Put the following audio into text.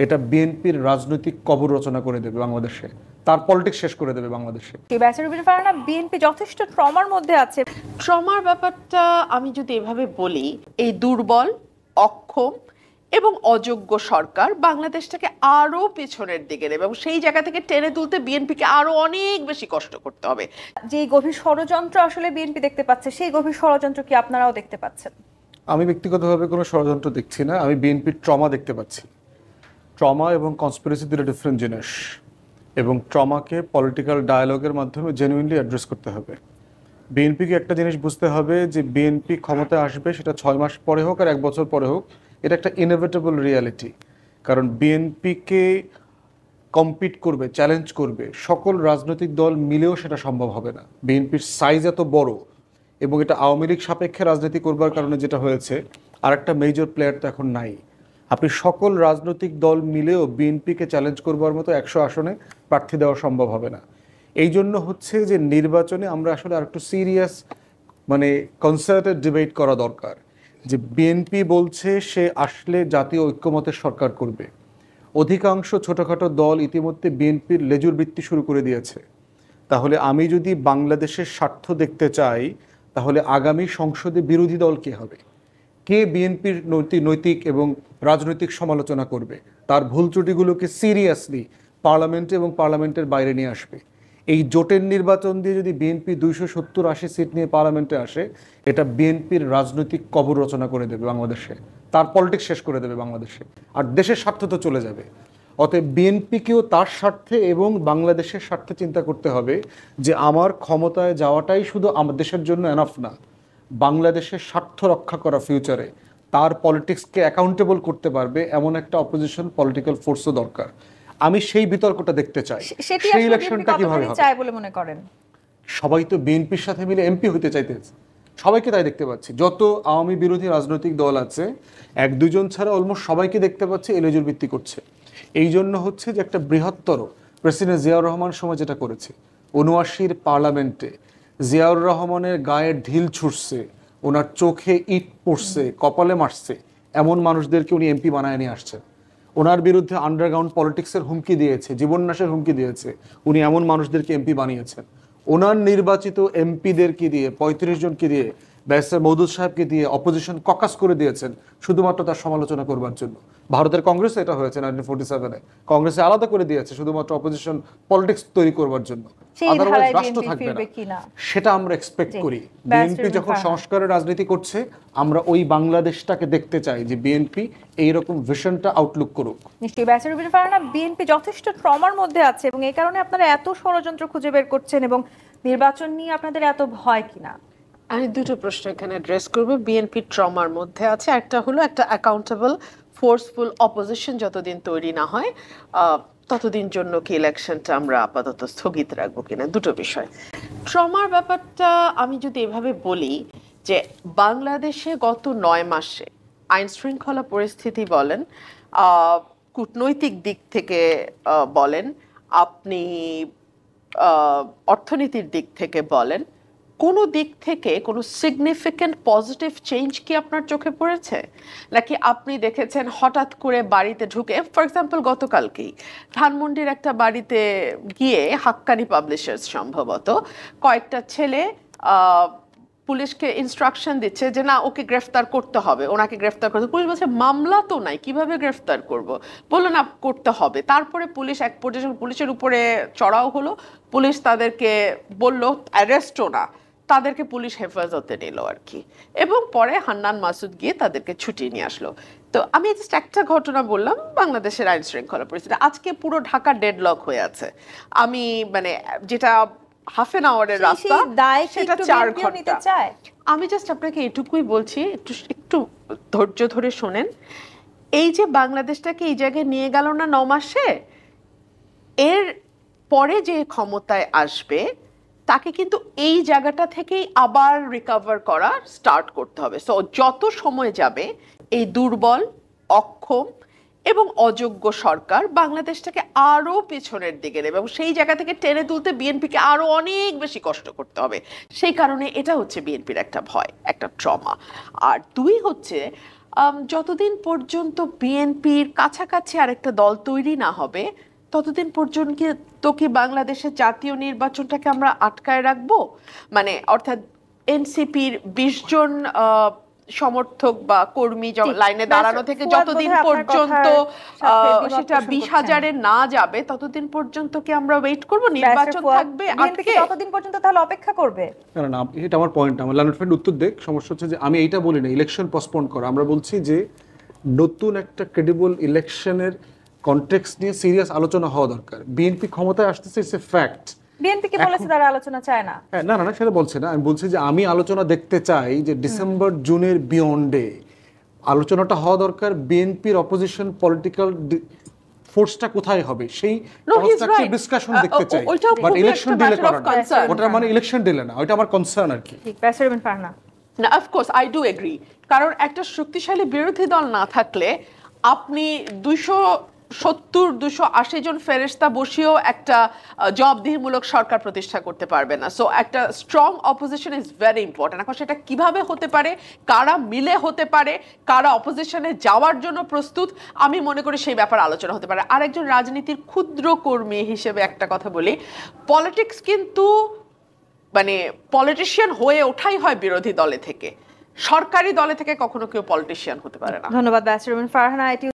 এটা বিএনপির রাজনৈতিক কবর রচনা করে দেবে বাংলাদেশে, তার পলিটিক্স শেষ করে দেবে বাংলাদেশে। বিএনপি যথেষ্ট ট্রমার মধ্যে আছে। ট্রমার ব্যাপারটা আমি যদি এভাবে বলি, এই দুর্বল, অক্ষম এবং অযোগ্য সরকার বাংলাদেশটাকে আরো পেছনের দিকে নেবে এবং সেই জায়গা থেকে টেনে তুলতে বিএনপিকে আরো অনেক বেশি কষ্ট করতে হবে। যে গভীর ষড়যন্ত্র আসলে বিএনপি দেখতে পাচ্ছে, সেই গভীর ষড়যন্ত্র কি আপনারাও দেখতে পাচ্ছেন? আমি ব্যক্তিগতভাবে কোনো ষড়যন্ত্র দেখছি না, আমি বিএনপির ট্রমা দেখতে পাচ্ছি। ট্রমা এবং কনস্পিরেসি দুটো ডিফারেন্ট জিনিস, এবং ট্রমাকে পলিটিক্যাল ডায়ালগের মাধ্যমে জেনুইনলি অ্যাড্রেস করতে হবে। বিএনপিকে একটা জিনিস বুঝতে হবে যে বিএনপি ক্ষমতায় আসবে, সেটা 6 মাস পরে হোক আর 1 বছর পরে হোক, এটা একটা ইনএভিটেবল রিয়ালিটি। কারণ বিএনপিকে কম্পিট করবে, চ্যালেঞ্জ করবে সকল রাজনৈতিক দল মিলেও সেটা সম্ভব হবে না। বিএনপির সাইজ এত বড়, এবং এটা আওয়ামী লীগ সাপেক্ষে রাজনীতি করবার কারণে যেটা হয়েছে, আর একটা মেজর প্লেয়ার তো এখন নাই। আপনি সকল রাজনৈতিক দল মিলেও বিএনপিকে চ্যালেঞ্জ করবার মতো 100 আসনে প্রার্থী দেওয়া সম্ভব হবে না। এই জন্য হচ্ছে যে নির্বাচনে আমরা আসলে আর একটু সিরিয়াস, কনসার্টেড ডিবেট করা দরকার। যে বিএনপি বলছে সে আসলে জাতীয় ঐক্যমতের সরকার করবে। অধিকাংশ ছোটোখাটো দল ইতিমধ্যে বিএনপির লেজুর বৃত্তি শুরু করে দিয়েছে। তাহলে আমি যদি বাংলাদেশের স্বার্থ দেখতে চাই, তাহলে আগামী সংসদে বিরোধী দল কে হবে? কে বিএনপির নৈতিক এবং রাজনৈতিক সমালোচনা করবে, তার ভুল ত্রুটিগুলোকে সিরিয়াসলি পার্লামেন্টে এবং পার্লামেন্টের বাইরে নিয়ে আসবে? এই জোটের নির্বাচন দিয়ে যদি বিএনপি 270-80 সিট নিয়ে পার্লামেন্টে আসে, এটা বিএনপির রাজনৈতিক কবর রচনা করে দেবে বাংলাদেশে, তার পলিটিক্স শেষ করে দেবে বাংলাদেশে, আর দেশের স্বার্থ তো চলে যাবে। অতএব বিএনপিকেও তার স্বার্থে এবং বাংলাদেশের স্বার্থে চিন্তা করতে হবে যে আমার ক্ষমতায় যাওয়াটাই শুধু আমার দেশের জন্য এনাফ না, বাংলাদেশের স্বার্থ রক্ষা করা ফিউচারে তার পলিটিক্সকে অ্যাকাউন্টেবল করতে পারবে এমন একটা অপোজিশন পলিটিক্যাল ফোর্সও দরকার। আমি সেই বিতর্কটা দেখতে চাই। সেই ইলেকশনটা কিভাবে হবে চাই বলে মনে করেন? সবাই তো বিএনপির সাথে মিলে এমপি হতে চাইতেছে, সবাইকে তাই দেখতে পাচ্ছি। যত আওয়ামী বিরোধী রাজনৈতিক দল আছে, 1-2 জন ছাড়া অলমোস্ট সবাইকে দেখতে পাচ্ছি এলেজুর ভিত্তি করছে। এই জন্য হচ্ছে যে একটা বৃহত্তর, প্রেসিডেন্ট জিয়াউর রহমান সময় যেটা করেছে, 79-র পার্লামেন্টে জিয়াউর রহমানের গায়ে ঢিল ছুটছে, ওনার চোখে ইট পড়ছে, কপালে মারছে, এমন মানুষদেরকে উনি এমপি বানায় নিয়ে আসছেন। ওনার বিরুদ্ধে আন্ডারগ্রাউন্ড পলিটিক্সের হুমকি দিয়েছে, জীবননাশের হুমকি দিয়েছে, উনি এমন মানুষদেরকে এমপি বানিয়েছেন। ওনার নির্বাচিত এমপিদেরকে দিয়ে, 35 জনকে দিয়ে, ব্যারিস্টার মওদুদ সাহেবকে দিয়ে অপোজিশন ককাস করে দিয়েছেন শুধুমাত্র তার সমালোচনা করবার জন্য। ভারতের কংগ্রেসে এটা হয়েছে 1947-এ, কংগ্রেসে আলাদা করে দিয়েছে শুধুমাত্র অপোজিশন পলিটিক্স তৈরি করবার জন্য। আদারওয়াইজ রাষ্ট্র থাকবে না, সেটা আমরা এক্সপেক্ট করি। বিএনপি যখন সংস্কারের রাজনীতি করছে, আমরা ওই বাংলাদেশটাকে দেখতে চাই যে বিএনপি এইরকম ভিশনটা আউটলুক করুক। নিশ্চয়ই বিএনপি যথেষ্ট ট্রমার মধ্যে আছে, এবং এই কারণে আপনারা এত ষড়যন্ত্র খুঁজে বের করছেন, এবং নির্বাচন নিয়ে আপনাদের এত ভয় কিনা? আমি দুটো প্রশ্ন এখানে অ্যাড্রেস করব। বিএনপি ট্রমার মধ্যে আছে, একটা হলো একটা অ্যাকাউন্টেবল ফোর্সফুল অপোজিশন যতদিন তৈরি না হয় ততদিন জন্য কি ইলেকশনটা আমরা আপাতত স্থগিত রাখবো কিনা, দুটো বিষয়। ট্রমার ব্যাপারটা আমি যদি এভাবে বলি যে বাংলাদেশে গত 9 মাসে আইন শৃঙ্খলা পরিস্থিতি বলেন, কূটনৈতিক দিক থেকে বলেন, আপনি অর্থনীতির দিক থেকে বলেন, কোনো দিক থেকে কোনো সিগনিফিক্যান্ট পজিটিভ চেঞ্জ কি আপনার চোখে পড়েছে? নাকি আপনি দেখেছেন হঠাৎ করে বাড়িতে ঢুকে, ফর এক্সাম্পল গতকালকেই ধানমন্ডির একটা বাড়িতে গিয়ে হাক্কানি পাবলিশার্স সম্ভবত কয়েকটা ছেলে পুলিশকে ইনস্ট্রাকশন দিচ্ছে যে না, ওকে গ্রেফতার করতে হবে, ওনাকে গ্রেফতার করতে। পুলিশ বলছে মামলা তো নাই, কিভাবে গ্রেফতার করব? বললো না, করতে হবে। তারপরে পুলিশ এক পর্যায়ে পুলিশের উপরে চড়াও হলো, পুলিশ তাদেরকে বলল অ্যারেস্টও না, তাদেরকে পুলিশ হেফাজতে নিল আর কি, এবং পরে হান্নান মাসুদ গিয়ে তাদেরকে ছুটিয়ে নিয়ে আসলো। তো আমি জাস্ট একটা ঘটনা বললাম বাংলাদেশের আইন শৃঙ্খলা পরিস্থিতি। আজকে পুরো ঢাকা ডেডলক হয়ে আছে। আমি যেটা হাফ এন আওয়ারের রাস্তা, সেটা 4 ঘন্টা। আমি জাস্ট আপনাকে এটুকুই বলছি, একটু ধৈর্য ধরে শোনেন। এই যে বাংলাদেশটাকে এই জায়গায় নিয়ে গেল না 9 মাসে, এর পরে যে ক্ষমতায় আসবে তাকে কিন্তু এই জায়গাটা থেকেই আবার রিকভার করা স্টার্ট করতে হবে। সো যত সময় যাবে এই দুর্বল, অক্ষম এবং অযোগ্য সরকার বাংলাদেশটাকে আরো পেছনের দিকে নেবে এবং সেই জায়গা থেকে টেনে তুলতে বিএনপিকে আরো অনেক বেশি কষ্ট করতে হবে। সেই কারণে এটা হচ্ছে বিএনপির একটা ভয়, একটা ট্রমা। আর 2 হচ্ছে যতদিন পর্যন্ত বিএনপির কাছাকাছি আরেকটা দল তৈরি না হবে ততদিন পর্যন্ত কি বাংলাদেশের জাতীয় নির্বাচনটাকে আমরা আটকায় রাখবো? মানে অর্থাৎ এনসিপির 20 জন সমর্থক বা কর্মী লাইনে দাঁড়ানো থেকে যতদিন পর্যন্ত সেটা 20,000-এ না যাবে ততদিন পর্যন্ত কি আমরা ওয়েট করব? নির্বাচন থাকবে আটকে ততদিন পর্যন্ত তাহলে অপেক্ষা করবে? না না, এটা আমার পয়েন্ট। আমার লার্নার ফ্রেন্ড উত্তর দেখ। সমস্যা হচ্ছে যে আমি এইটা বলি না ইলেকশন পোস্টপোন করা, আমরা বলছি যে নতুন একটা ক্রেডিবল ইলেকশনের কনটেক্সট নিয়ে সিরিয়াস আলোচনা হওয়া দরকার। বিএনপি ক্ষমতায় আসতেছে, ইটস এ ফ্যাক্ট। বিএনপি কি বলেছে তারা আলোচনা চায় না? না না না, সেটা বলছে না। আমি বলছি যে আমি আলোচনা দেখতে চাই যে ডিসেম্বর জুনের বিয়ন্ডে আলোচনাটা হওয়া দরকার। বিএনপির অপোজিশন পলিটিক্যাল ফোর্সটা কোথায় হবে সেই কনস্ট্রাকটিভ ডিসকাশন দেখতে চাই। বাট ইলেকশন ডিলে করা না, ওটা মানে ইলেকশন ডিলে না, ওটা আমার কনসার্ন আর কি। ঠিক, প্রেসিডেন্ট ফারহানা। না, অফকোর্স আই ডু এগ্রি। কারণ একটা শক্তিশালী বিরোধী দল না থাকলে আপনি 270-280 জন ফেরেশতা বসিয়েও একটা জবাবদিহিমূলক সরকার প্রতিষ্ঠা করতে পারবে না। সো একটা strong opposition is very important. এখন সেটা কিভাবে হতে পারে, কারা মিলে হতে পারে, কারা অপোজিশনে যাওয়ার জন্য প্রস্তুত, আমি মনে করি সেই ব্যাপারে আলোচনা হতে পারে। আর একজন রাজনীতির ক্ষুদ্র কর্মী হিসেবে একটা কথা বলি, পলিটিক্স কিন্তু মানে পলিটিশিয়ান হয়ে ওঠাই হয় বিরোধী দলে থেকে, সরকারি দলে থেকে কখনো কেউ পলিটিশিয়ান হতে পারে না। ধন্যবাদ ব্যারিস্টার ফারহানা।